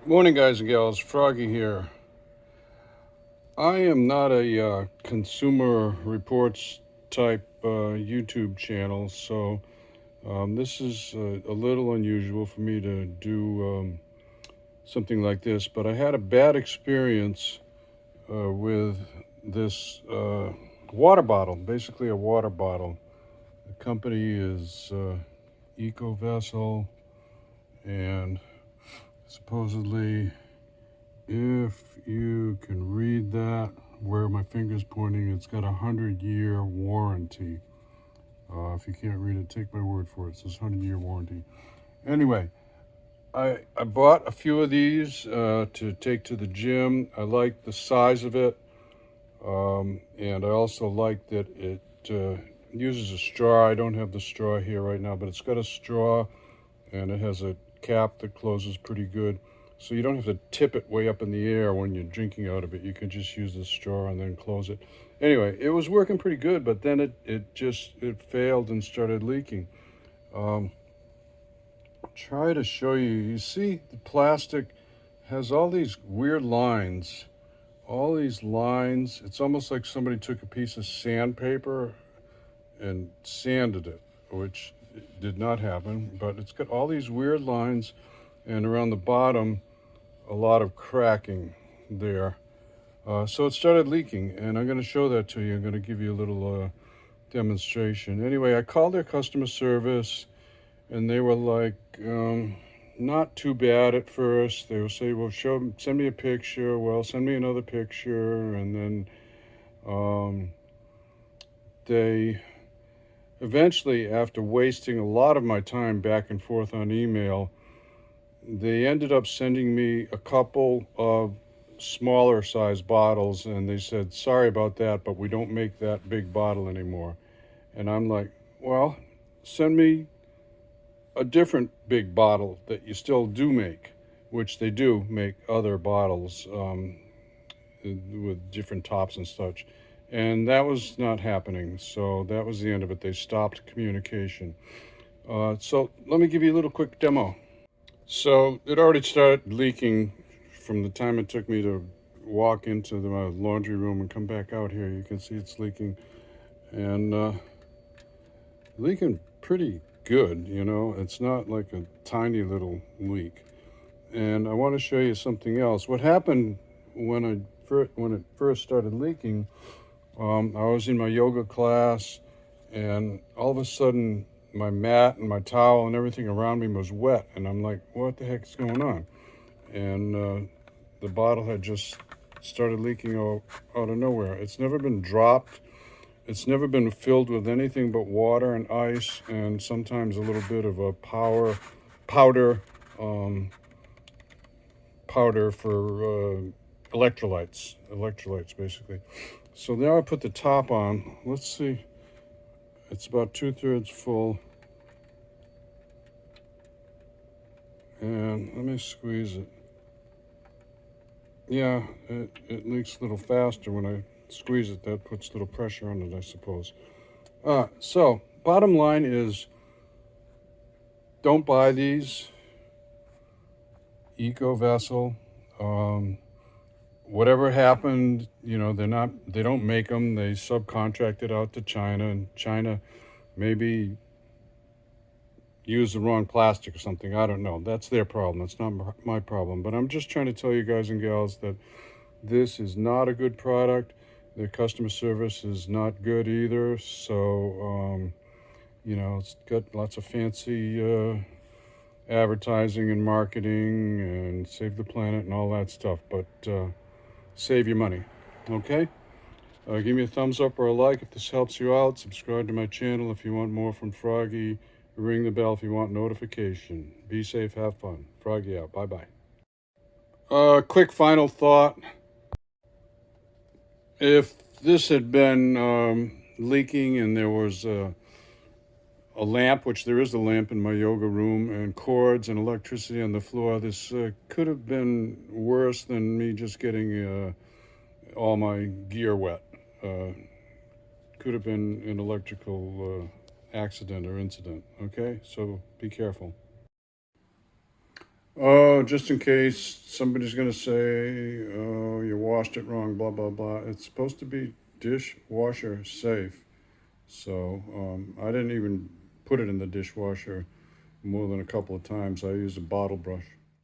Morning, guys and gals. Froggy here. I am not a consumer reports type YouTube channel, so this is a little unusual for me to do something like this. But I had a bad experience with this water bottle, basically a water bottle. The company is EcoVessel, and supposedly, if you can read that where my finger's pointing, it's got a 100-year warranty. If you can't read it, take my word for it. It says 100-year warranty. Anyway, I bought a few of these to take to the gym. I like the size of it, and I also like that it uses a straw. I don't have the straw here right now, but it's got a straw, and it has a cap that closes pretty good. So you don't have to tip it way up in the air when you're drinking out of it. You can just use the straw and then close it. Anyway, it was working pretty good, but then it failed and started leaking. Um, try to show you. You see the plastic has all these weird lines. All these lines. It's almost like somebody took a piece of sandpaper and sanded it, which did not happen, but it's got all these weird lines, and around the bottom a lot of cracking there. So it started leaking, and I'm going to show that to you. I'm going to give you a little demonstration. Anyway, I called their customer service, and they were like, not too bad at first. They will say, well, send me a picture. Well, send me another picture. And then they eventually, after wasting a lot of my time back and forth on email, they ended up sending me a couple of smaller size bottles, and they said, sorry about that, but we don't make that big bottle anymore. And I'm like, well, send me a different big bottle that you still do make, which they do make other bottles with different tops and such. And that was not happening, so that was the end of it. They stopped communication. So let me give you a little quick demo. So it already started leaking from the time it took me to walk into the laundry room and come back out here. You can see it's leaking, and leaking pretty good. It's not like a tiny little leak. And I want to show you something else. What happened when it first started leaking? I was in my yoga class, and all of a sudden my mat and my towel and everything around me was wet, and I'm like, what the heck is going on? And the bottle had just started leaking out of nowhere. It's never been dropped. It's never been filled with anything but water and ice, and sometimes a little bit of a powder um, powder for electrolytes basically. So now I put the top on. Let's see. It's about 2/3 full. And let me squeeze it. Yeah, it leaks a little faster when I squeeze it. That puts a little pressure on it, I suppose. So, bottom line is, don't buy these. EcoVessel. Whatever happened, they don't make them. They subcontract it out to China, and China maybe use the wrong plastic or something. I don't know. That's their problem. That's not my problem. But I'm just trying to tell you guys and gals that this is not a good product. Their customer service is not good either. So, it's got lots of fancy advertising and marketing and save the planet and all that stuff. But save your money. Okay? Give me a thumbs up or a like if this helps you out. Subscribe to my channel if you want more from Froggy. Ring the bell if you want notification. Be safe, have fun. Froggy out. Bye-bye. Quick final thought. If this had been leaking and there was a lamp, which there is a lamp in my yoga room, and cords and electricity on the floor, this could have been worse than me just getting all my gear wet. Could have been an electrical accident or incident. Okay, so be careful. Oh, just in case somebody's going to say, oh, you washed it wrong, blah, blah, blah. It's supposed to be dishwasher safe. So I didn't even put it in the dishwasher more than a couple of times. I use a bottle brush.